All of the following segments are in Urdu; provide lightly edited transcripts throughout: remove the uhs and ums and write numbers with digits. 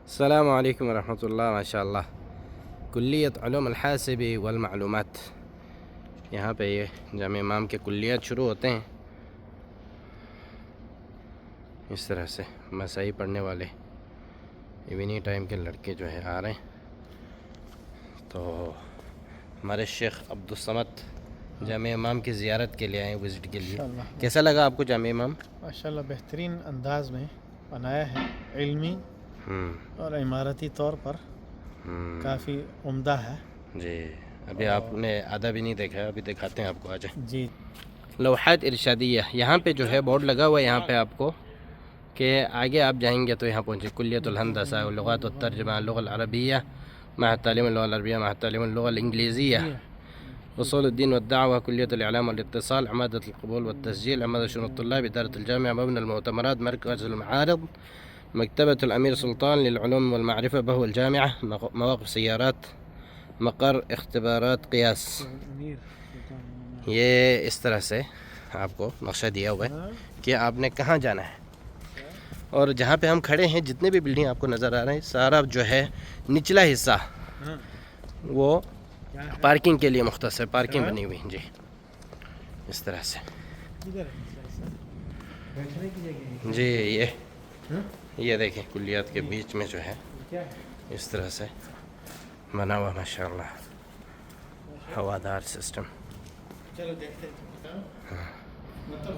السلام علیکم ورحمۃ اللہ. ماشاء اللہ کلیت علوم الحاسب والمعلومات. یہاں پہ یہ جامع امام کے کلیات شروع ہوتے ہیں. اس طرح سے مسائی پڑھنے والے ایوننگ ٹائم کے لڑکے جو ہے آ رہے ہیں. تو ہمارے شیخ عبدالصمد جامع امام کی زیارت کے لیے آئے ہیں، وزٹ کے لیے. کیسا لگا آپ کو جامع امام؟ ماشاءاللہ بہترین انداز میں بنایا ہے، علمی اور عمارتی طور پر کافی عمدہ ہے. جی ابھی آپ نے آدھا بھی نہیں دیکھا ہے، ابھی دکھاتے ہیں آپ کو. آ جائیں. جی لوحات ارشادیہ یہاں پہ جو ہے بورڈ لگا ہوا ہے یہاں پہ آپ کو کہ آگے آپ جائیں گے تو یہاں پہنچے کلیت الہندسہ واللغات والترجمہ اللغة العربية مع تعلیم اللغة العربية مع تعلیم اللغة الإنجليزية اصول الدين والدعوة كلية الإعلام والاتصال عمادة القبول والتسجيل عمادة شؤون الطلاب إدارة الجامعة مبنى المؤتمرات مركز المعارض مكتبة الأمير سلطان للعلوم والمعرفة بهو الجامعة مواقف سيارات مقر اختبارات قیاس. یہ اس طرح سے آپ کو نقشہ دیا ہوا ہے کہ آپ نے کہاں جانا ہے. اور جہاں پہ ہم کھڑے ہیں جتنے بھی بلڈنگ آپ کو نظر آ رہے ہیں سارا جو ہے نچلا حصہ وہ پارکنگ کے لیے مختص ہے، پارکنگ بنی ہوئی. جی اس طرح سے. جی یہ دیکھیں کلیات کے بیچ میں جو ہے اس طرح سے بنا ہوا ماشاءاللہ ہوادار سسٹم.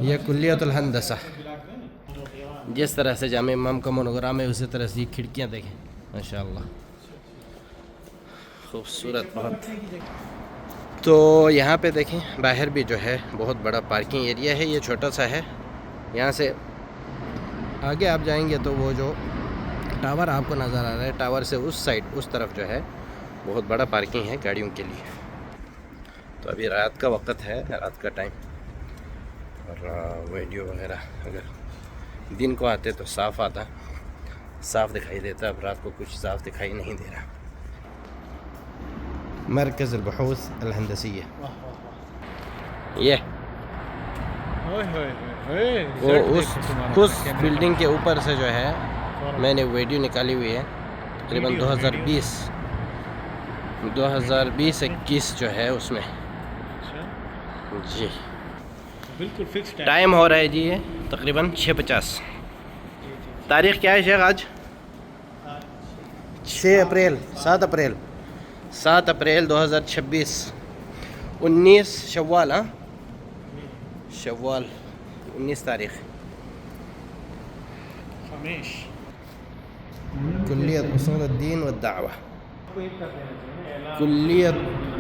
یہ کلیت الہندسہ جس طرح سے جامع امام کا مونوگرام ہے اسی طرح سے یہ کھڑکیاں دیکھیں ماشاءاللہ خوبصورت بہت. تو یہاں پہ دیکھیں باہر بھی جو ہے بہت بڑا پارکنگ ایریا ہے. یہ چھوٹا سا ہے. یہاں سے آگے آپ جائیں گے تو وہ جو ٹاور آپ کو نظر آ رہا ہے ٹاور سے اس سائڈ اس طرف جو ہے بہت بڑا پارکنگ ہے گاڑیوں کے لیے. تو ابھی رات کا وقت ہے، رات کا ٹائم، اور ویڈیو وغیرہ اگر دن کو آتے تو صاف آتا، صاف دکھائی دیتا. اب رات کو کچھ صاف دکھائی نہیں دے رہا. مرکز البحوث الہندسیہ یہ وہ اس بلڈنگ کے اوپر سے جو ہے میں نے ویڈیو نکالی ہوئی ہے تقریباً 2020-21 جو ہے اس میں. جی بالکل فکس ٹائم ہو رہا ہے جی یہ تقریباً 6:50. تاریخ کیا ہے شیخ آج؟ 7 اپریل 2026. 19 شوال. شوال 19 تاریخ. کلیت اصول الدین والدعوة. کلیت